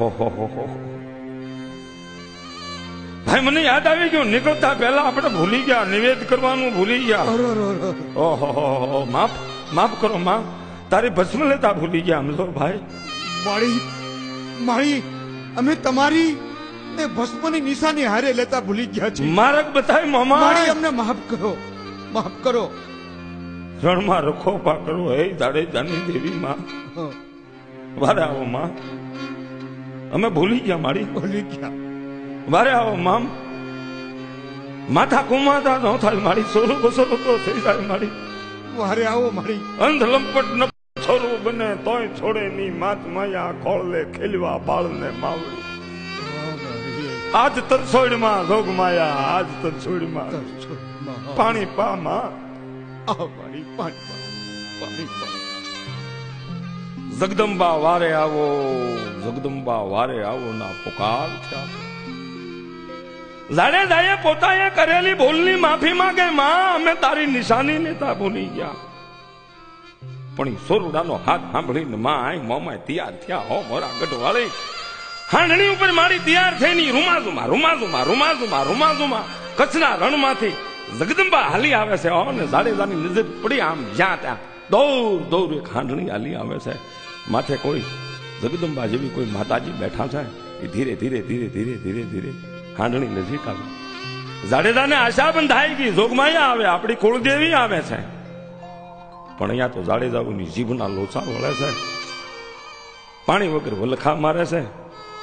Speaker 2: ભાઈ, મને યાદ આવી ગયું, નીકળતા પહેલા આપણે ભૂલી ગયા, નિવેદ કરવાનું ભૂલી ગયા. ઓહો, માફ કરો માં, તારી ભસ્મ લેતા ભૂલી ગયા સમજો ભાઈ.
Speaker 3: મારી અમે તમારી એ ભસ્મની નિશાની હારે લેતા ભૂલી ગયા છે.
Speaker 2: માર્ગ બતાવી મામા.
Speaker 3: મારી અમને માફ કરો, માફ કરો.
Speaker 2: રણમાં રખો પા કરો, હે જાડેજાની દેવી માં, વારે આવો માં. અમે ભૂલી ગયા મારી,
Speaker 3: ભૂલી ગયા.
Speaker 2: વારે આવો મામ. માથા કુમાતા ન થાય મારી, સોરો બસોરો તો થઈ જાય મારી.
Speaker 3: વારે આવો મારી.
Speaker 2: અંધ લંપટ ન છોરું બને તોય છોડે ની માત માયા, ખોળલે ખેલવા બાળને માવડી. આજ તરસોડમાં જોગ માયા, આજ તરસોડમાં પાણી પા માં. જગદંબા વારે આવો, જગદંબા વારે આવો ના પુકાર થયા. જાડેજાએ પોતાએ કરેલી ભૂલની માફી માંગે, માં અમે તારી નિશાની લેતા ભૂલી ગયા. પણ ઈ સોરુડાનો હાથ સાંભળીને માં આઈ મોમાય તૈયાર થયા. હો મોરા ગઢવાળી હાંડણી ઉપર મારી તૈયાર થઈને રૂમાઝુમાં કચ્છના રણમાંથી જગદંબા હાલી આવે છે. ને જાડેજાની નજર પડી આમ જ્યાં ત્યાં દોર એક હાંડણી હાલી આવે છે. માથે કોઈ જગદંબા જેવી કોઈ માતાજી બેઠા છે. એ ધીરે ધીરે હાંડણી નજીક આવે. જાડેજાને આશા બંધાઈ ગઈ, જોગમાયા આવે, આપણી કુળદેવી આવે છે. પણ અહીંયા તો જાડેજાઓની જીભના લોચા વળે છે, પાણી વગર વલખા મારે છે,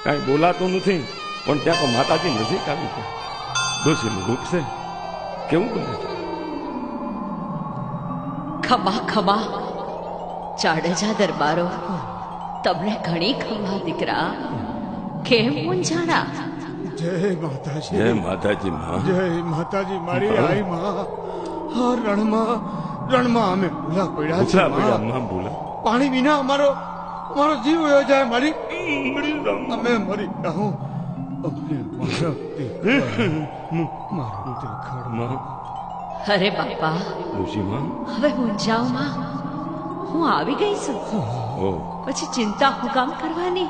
Speaker 2: કાંઈ બોલાતું નથી. પણ ત્યાં તો માતાજી નજીક આવી છે. ડોશીનું રૂપ છે, કેવું બને છે?
Speaker 4: ખમા જાડેજા દરબારો, તમને ઘણી ખમા દીકરા. કેમ મૂંઝાણા?
Speaker 3: જય માતાજી,
Speaker 2: જય માતાજી માં,
Speaker 3: જય માતાજી. મારી આઈ માં, હા રણમાં અમે ભૂલા પડ્યા છે માં. પાણી વિના અમારો જીવ વયો જાય મારી. અમે મરી જાઉં, અમને મારો દેખાડ માં.
Speaker 4: અરે બાપા, હવે મૂંઝાઓ માં, હું આવી ગઈ છું. પછી ચિંતા હું કામ કરવાની?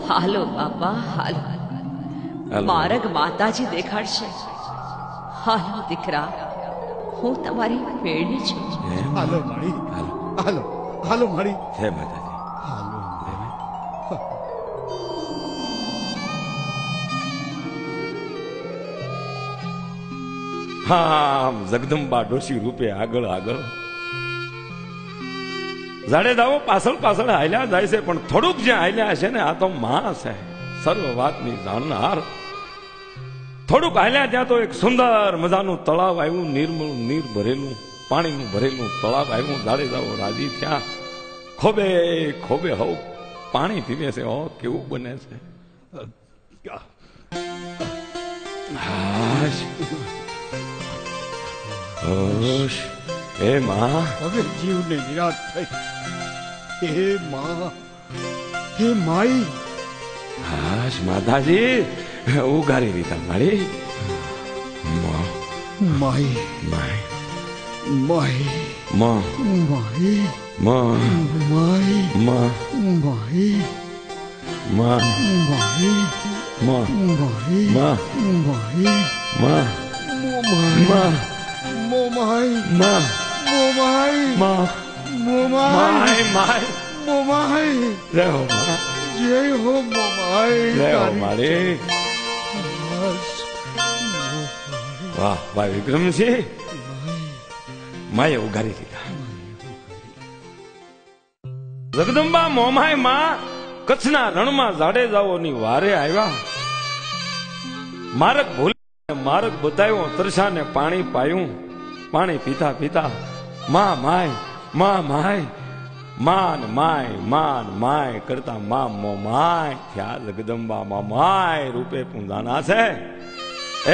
Speaker 4: હાલો બાપા હાલો, માર્ગ માતાજી દેખાડશે. હાલો દીકરા, હું તમારી વેણી છું.
Speaker 3: હાલો મારી, હાલો મારી.
Speaker 2: જય માતાજી. હા, જગદંબા ડોશી રૂપે આગળ જાડેજાઓ પાછળ હાલ્યા જાય છે. પણ થોડુંક જ્યાં હાલ્યા છે ને, આ તો માં છે, સર્વ વાતની જાણનાર. થોડુંક હાલ્યા ત્યાં તો એક સુંદર મજાનું તળાવ આવ્યું, નિર્મળ નીર ભરેલું, પાણીનું ભરેલું તળાવ આવ્યું. જાડેજાઓ રાજી થયા, ખોબે હવ પાણી પીવે છે. ઓ કેવું બને છે! હોશ હે માં
Speaker 3: હવે જીવને નિરાશ થઈ. હે માં, હે માઈ.
Speaker 2: હાશ માતાજી ઉગારી દીધા મારી. માં
Speaker 3: માઈ,
Speaker 2: માય
Speaker 3: માઈ,
Speaker 2: માં
Speaker 3: માઈ,
Speaker 2: માં
Speaker 3: માઈ,
Speaker 2: માં
Speaker 3: માઈ,
Speaker 2: માં
Speaker 3: માઈ,
Speaker 2: માં
Speaker 3: માઈ,
Speaker 2: માં
Speaker 3: માઈ,
Speaker 2: માં
Speaker 3: મોમાઈ,
Speaker 2: માં
Speaker 3: મોમાઈ,
Speaker 2: માં
Speaker 3: મોમાઈ,
Speaker 2: માં
Speaker 3: મોમાઈ,
Speaker 2: માય માય
Speaker 3: મોમાઈ.
Speaker 2: રે હો માં
Speaker 3: જય હો મોમાઈ.
Speaker 2: રે હો મારી.
Speaker 3: બસ.
Speaker 2: વાહ વાહ વિક્રમસિંહ માએ ઉગારી દીધા. જગદંબા મોમાય માં કચ્છના રણમાં જાડેજાઓની વારે આવ્યા. માર્ગ ભૂલી માર્ગ બતાવ્યો, તરસાને પાણી પાયું. પાણી પીતા પીતા માં માય માં માય માન માય માન માય કરતા માં મોમાય થયા. જગદંબા મોમાય રૂપે પૂંજાના છે.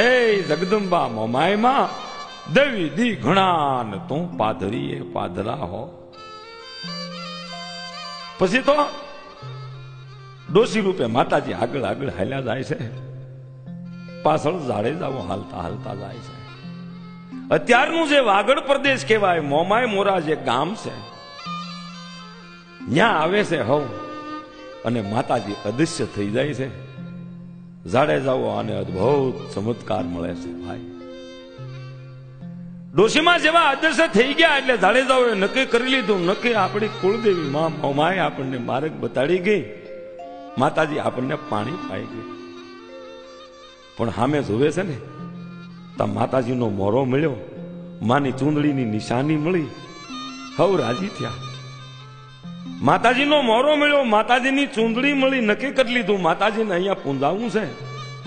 Speaker 2: એ જગદંબા મોમાય માં દેવી દી ઘણા ને તું પાધરીએ પાધરા હો. પછી તો ડોસી રૂપે માતાજી આગળ આગળ હાલ્યા જાય છે, પાછળ જાડેજાઓ હાલતા હાલતા જાય છે. અત્યારનું જે વાગડ પ્રદેશ કહેવાય, મોમાય મોરા જે ગામ છે, ત્યાં આવે છે હવ અને માતાજી અદૃશ્ય થઈ જાય છે. જાડેજાઓ આને અદભુત ચમત્કાર મળે છે ભાઈ. ડોશીમાં જેવા અદૃશ્ય થઈ ગયા એટલે જાડેજાઓએ નક્કી કરી લીધું, નક્કી આપણી કુળદેવી માં મોમાય આપણને માર્ગ બતાડી ગઈ, માતાજી આપણને પાણી પાઈ ગઈ. પણ સામે જોવે છે ને તો માતાજીનો મોરો મળ્યો, માની ચૂંદડીની નિશાની મળી, હવ રાજી થયા. માતાજીનો મોરો મળ્યો, માતાજીની ચૂંદડી મળી, નક્કી કરી લીધું માતાજીને અહીંયા પૂંજાવું છે,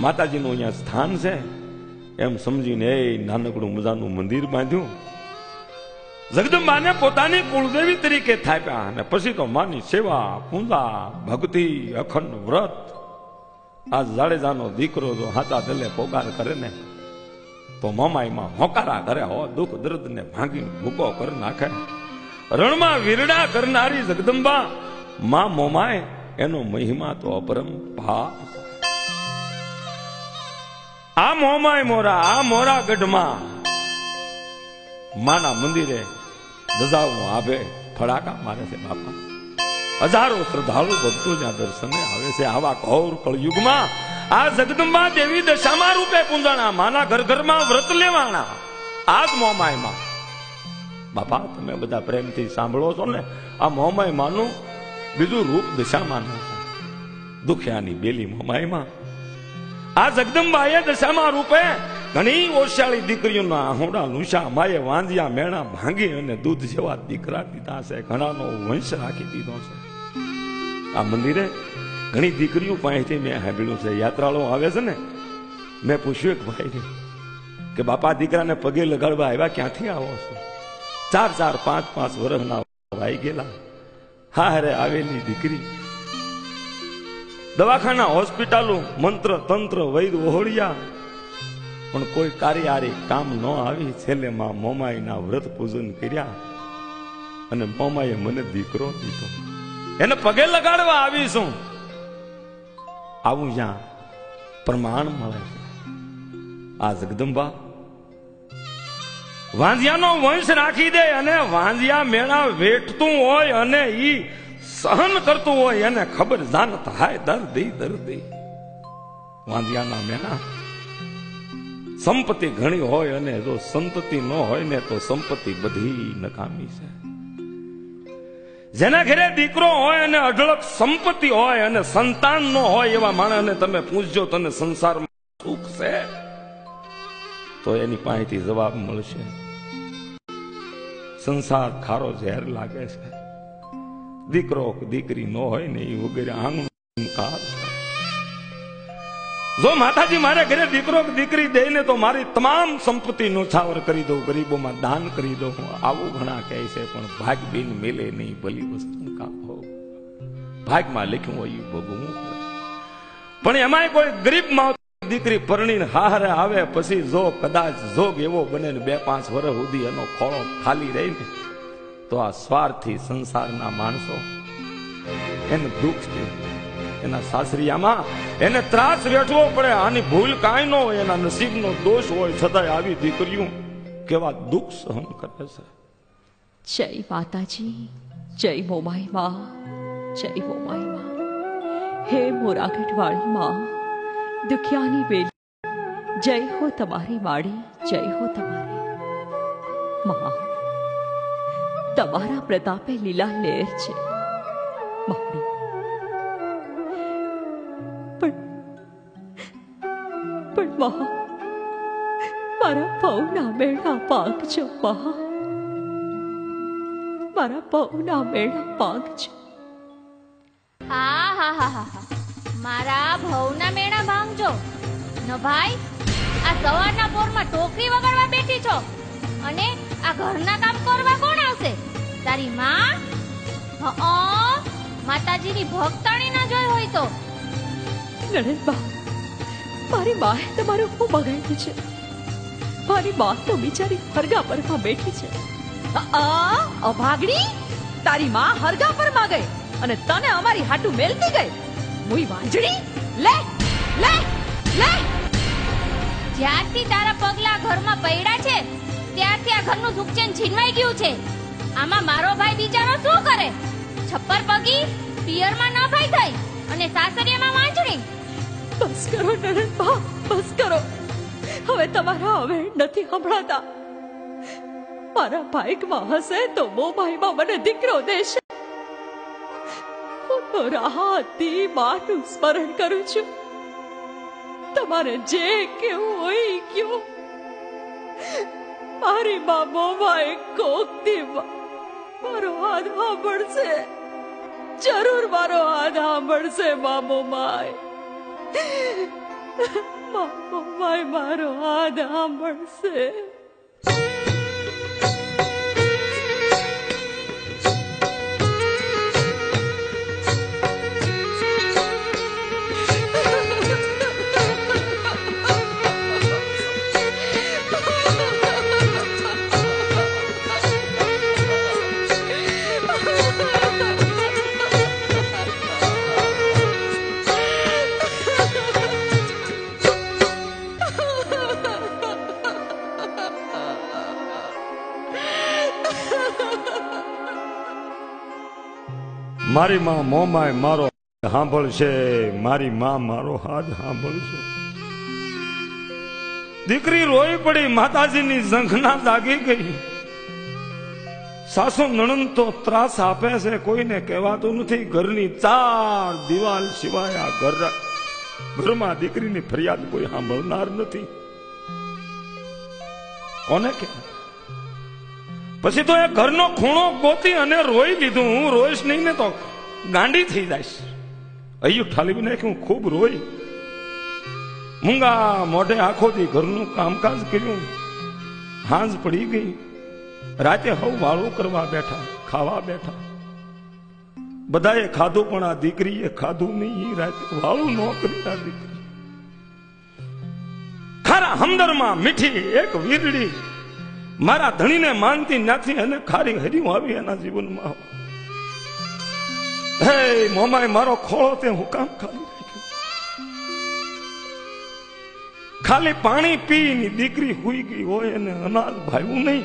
Speaker 2: માતાજીનું અહીંયા સ્થાન છે. એમ સમજીને એ નાનકડું મજાનું મંદિર બાંધ્યું. જગદંબાને પોતાની કુળદેવી તરીકે થાપ્યા અને પછી તો માની સેવા પૂજા ભક્તિ અખંડ વ્રત. આ જાડેજાનો દીકરો જો હાથા દલે પોકાર કરે ને તો મોમાઈમાં હોકારા કરે હો, દુઃખ દર્દ ને ભાંગી ભૂકો કરી નાખે. રણમાં વીરડા કરનારી જગદંબા માં મોમાય, એનો મહિમા તો અપરંપાર. આ મોમાય મોરા, આ મોરા ગઢમાં માના મંદિરે ધજાઓ આભે ફડાકા મારે છે બાપા. હજારો શ્રદ્ધાળુ ભક્તો જ્યાં દર્શને આવે છે. આવા ઘોર કળયુગમાં આ જગદંબા દેવી દશામાં રૂપે પૂંજાણા, માના ઘર ઘરમાં વ્રત લેવાના. આ જ મોમાયમાં બાપા તમે બધા પ્રેમથી સાંભળો છો ને, આ મોમાય માનું બીજું રૂપ દશામાં છે. દુખિયાની બેલી મોમાયમાં આ જગદંબાએ દશામાં રૂપે ઘણી ઓશિયાળી દીકરીઓના આહોડા લૂંસા માએ વાંજિયા મેણા ભાંગી અને દૂધ જેવા દીકરા દીધા છે, ઘણાનો વંશ રાખી દીધો છે. આ મંદિરે ઘણી દીકરીઓ પાસેથી મેં સાંભળ્યું છે, યાત્રાળુ આવે છે ને, મેં પૂછ્યું એક ભાઈને કે બાપા દીકરાને પગે લગાડવા આવ્યા ક્યાંથી આવો છો? 4-4, 5-5 વર્ષના વાઈ ગયેલા. હા રે આવેલી દીકરી દવાખાના હોસ્પિટલો મંત્ર તંત્ર વૈદ વહોળિયા, પણ કોઈ કાર્યારી કામ ન આવી. છેલ્લે માં મોમાઈના વ્રત પૂજન કર્યા અને મોમાએ મને દીકરો દીધો. એને પગે લગાડવા આવીશું. આવું જ્યાં પ્રમાણ મળે છે. આ જગદંબા વાંજિયાનો વંશ રાખી દે અને વાંજિયા મેળા વેઠતું હોય અને ઈ સહન કરતું હોય, એને ખબર જાન થાય દર્દી દર્દી. વાંજિયાના મેળા સંપત્તિ ઘણી હોય અને જો સંતતિ ન હોય ને તો સંપત્તિ બધી નકામી છે. જેના ઘરે દીકરો હોય અને અઢળક સંપત્તિ હોય અને સંતાન ન હોય એવા માણસને તમે પૂછજો તને સંસારમાં સુખ છે, તો એની પાસેથી જવાબ મળશે. સંસાર ખારો ઝેર લાગે છે. દીકરો દીકરી ન હોય ને એ વગેરે આંગણું કાર છે. જો માતાજી મારે ઘરે દીકરો દીકરી દે ને તો મારી તમામ સંપત્તિ નોછાવર કરી દઉં, ગરીબોમાં દાન કરી દઉં. આવું ઘણા કહે છે, પણ ભાગ બિન મેલે નહીં ભલી વસ્તુ કામ હો. ભાગમાં લખ્યું હોય એ ભોગવું. પણ એમાંય કોઈ ગરીબ માવતર દીકરી પરણીને હારે આવે પછી જો કદાચ જોગ એવો બને ને 2-5 વર્ષ સુધી એનો ખોળો ખાલી રહીને તો આ સ્વાર્થી સંસારના માણસો એને દુઃખ છે, એના સાસરિયામાં એને ત્રાસ વેઠવો પડે. આની ભૂલ કાંઈ ન હોય, એના નસીબનો દોષ હોય, છતાંય આવી દીકરીઓ કેવા દુઃખ સહન કરે છે.
Speaker 4: જય માતાજી, જય મોમાઈ માં, જય મોમાઈ માં. હે મોરાગઢવાળી માં, દુખિયાની બેલી, જય હો તમારી વાડી, જય હો તમારી માં. તમારા પ્રતાપે લીલા લેર છે માડી. પણ માં, મારા પૌના મેળા પાકજો માં, મારા પૌના મેળા પાકજો.
Speaker 5: હા હા હા હા હા, મારા ભવના મેળા ભાંગજો ન ભાઈ. આ સવારના પોરમાં ટોકરી વગાડવા બેઠી છો અને આ ઘરના કામ કરવા કોણ આવશે? તારી માં? માતાજીની ભક્તાણી ના જોઈ હોય તો.
Speaker 4: નણંદબા, મારી માએ તમારું હું બગાડ્યું છે? મારી બા તો બિચારી હરગા પરમાં બેઠી છે. અભાગડી, તારી માં હરગા પરમાં ગઈ અને તને અમારી હાટું મેલતી ગઈ. મુઈ વાંજડી, લે લે લે.
Speaker 5: જ્યારથી તારા પગલા ઘરમાં પડ્યા છે ત્યારથી આ ઘરનું સુખચેન છીનવાઈ ગયું છે. આમાં મારો ભાઈ બિચારો શું કરે? છપ્પર પગી પિયરમાં ન ભાઈ થઈ અને સાસરિયામાં વાંજણી.
Speaker 4: બસ કરો નણંદબા, બસ કરો. હવે તમારા હવે નથી સંભળાતા. મારા ભાઈકમાં હશે તો મોમાઈમાં મને દીકરો દેશે. હું તો રાહતથી માનું સ્મરણ કરું છું. તમારે જે કેવું હોય કયો. મારી મા મોમાએ કોક દી મારો હાથ સાંભળશે, જરૂર મારો હાથ સાંભળશે. મા મોમાય, મા મોમાય મારો હાથ સાંભળશે.
Speaker 2: મારી માં મોમાય મારો સાંભળશે, મારી માં મારો હાથ સાંભળશે. દીકરી રોઈ પડી, માતાજીની ઝંખના જાગી ગઈ. સાસુ નણંદ તો ત્રાસ આપે છે, કોઈને કહેવાતું નથી. ઘરની 4 દિવાલ સિવાય આ ઘરમાં દીકરીની ફરિયાદ કોઈ સાંભળનાર નથી. કોને કે પછી તો એ ઘરનો ખૂણો ગોતી અને રોઈ લીધું. હું રોઈશ નહીં ને તો ગાંડી થઈ જઈશ. અહીંયા ઠાલી નાખી હું ખૂબ રોઈ. મૂંગા મોઢે આખો દી ઘરનું કામકાજ કર્યું. હાંજ પડી ગઈ. રાતે હવ વાળું કરવા બેઠા, ખાવા બેઠા. બધાએ ખાધું પણ આ દીકરીએ ખાધું નહીં. રાતે વાળું ન કરી આ દીકરી. ખારા હમદરમાં મીઠી એક વીરડી મારા ધણીને માનતી નથી અને ખારી હર્યું આવી એના જીવનમાં. હે મોમાય મારો ખોળો તે હું કામ ખાલી રાખ્યો. ખાલી પાણી પીની દીકરી હુઈ ગઈ હોય અને અનાજ ભાવ્યું નહીં.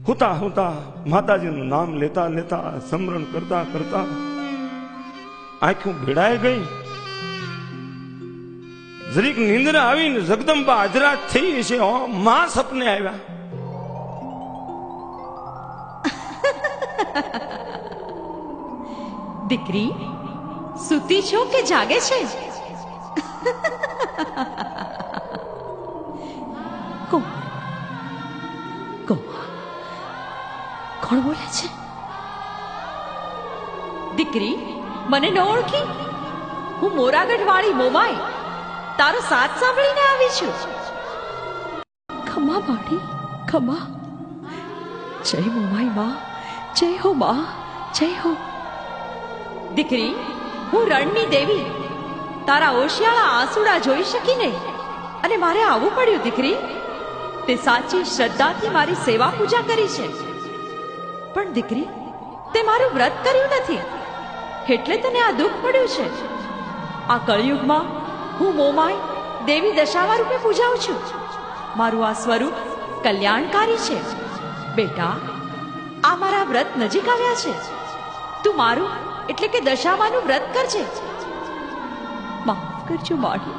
Speaker 2: હુતા હુતા માતાજીનું નામ લેતા લેતા સ્મરણ કરતા કરતા આંખું ભેડાઈ ગઈ. જરીક નિંદ્રા આવીને જગદંબા હાજરાત થઈ છે. માં સપને આવ્યા.
Speaker 4: દીકરી સૂતી છો કે જાગે છે? કોણ બોલે છે? દીકરી મને ન ઓળખી? હું મોરાગઢ વાળી મોમાઈ તારો સાથ સાંભળીને આવી છું. ખમા માડી ખમા. જય મોમાઈ માં, જય હો માં, જય હો. દીકરી હું રણની દેવી તારા ઓશિયાળા આંસુડા જોઈ શકી નહીં અને મારે આવવું પડ્યું દીકરી. તે સાચી શ્રદ્ધાથી મારી સેવા પૂજા કરી છે, પણ દીકરી તે મારું વ્રત કર્યું નથી, એટલે તને આ દુઃખ પડ્યું છે. આ કળિયુગમાં હું મોમાઈ દેવી દશામા રૂપે પૂજાઉં છું. મારું આ સ્વરૂપ કલ્યાણકારી છે. બેટા, આ મારા વ્રત નજીક આવ્યા છે. તું મારું એટલે કે દશામાનું વ્રત કરજે. માફ કરજો માડી,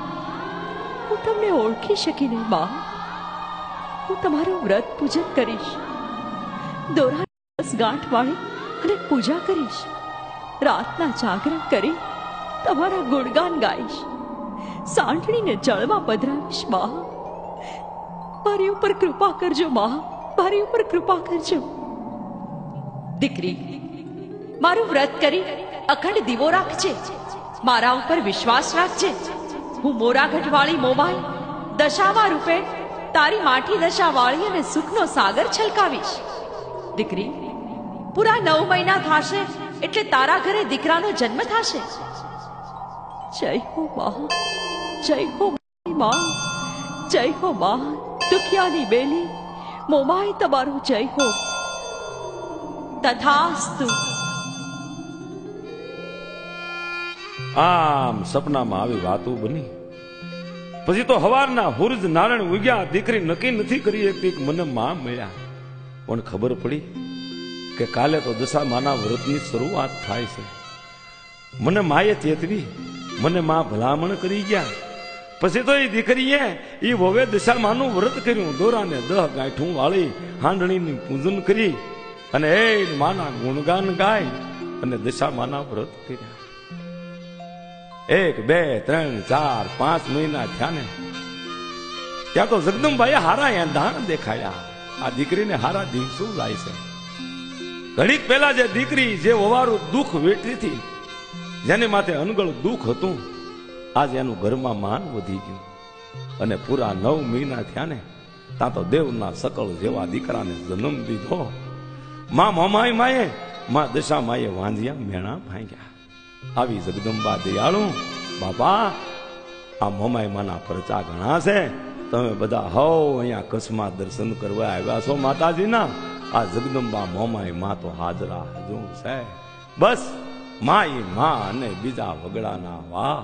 Speaker 4: હું તમને ઓળખી શકી નહીં માં. હું તમારું વ્રત પૂજન કરીશ, દોરા ગાંઠ વાળી અને પૂજા કરીશ. રાતના જાગરણ કરી તમારા ગુણગાન ગાઈશ. સાંઠણીને જળમાં પધરાવીશ માં. મારી ઉપર કૃપા કરજો માં, મારી ઉપર કૃપા કરજો. દીકરી, મારું વ્રત કરી અખંડ દીવો રાખજે. મારા ઉપર વિશ્વાસ રાખજે. હું મોરાગઢ વાળી મોમાઈ દશામા રૂપે તારી માઠી દશા વાળી અને સુખનો સાગર છલકાવીશ. દીકરી, પૂરા 9 મહિના થાશે એટલે તારા ઘરે દીકરાનો જન્મ થશે. જય હો માં, જય હો માં, જય હો માં. દુખિયાની બેલી મોમાઈ તમારો જય હો. તથાસ્તુ.
Speaker 2: આમ સપનામાં આવી વાતો બની. પછી તો હવારના હુરજ નારાયણ ઉગ્યા. દીકરી નક્કી નથી કરી એકથી મને માં મળ્યા, પણ ખબર પડી કે કાલે તો દશામાના વ્રતની શરૂઆત થાય છે. મને માએ ચેતવી, મને માં ભલામણ કરી ગયા. પછી તો એ દીકરીએ એ વવે દશામાનું વ્રત કર્યું. દોરાને 10 ગાંઠું વાળી હાંડણીની પૂજન કરી અને એ માના ગુણગાન ગાય અને દશામાના વ્રત કર્યા. 1, 2, 3, 4, 5 મહિના થયા ને ત્યાં તો જગદંબાએ હારા એંધાણ દેખાયા. આ દીકરીને હારા દિવસો જાય છે. ઘડીક પહેલા જે દીકરી જે વવારું દુઃખ વેઠી હતી, જેની માથે અનગળ દુઃખ હતું, આજ એનું ઘરમાં માન વધી ગયું. અને પૂરા 9 મહિના થયા ને ત્યાં તો દેવના સકળ જેવા દીકરાને જન્મ દીધો. માં મોમાઈ માએ, માં દશા માએ વાંજિયા મેણા ભાંગ્યા. આવી જગદંબા દયાળુ બાપા, આ મોમાઈ માના પરચા ઘણા છે. તમે બધા હવ અહીંયા કચ્છમાં દર્શન કરવા આવ્યા છો માતાજીના. આ જગદંબા મોમાઈ માં તો હાજરા હજુર છે. બસ માં ઈ માં અને બીજા વગડાના વાહ.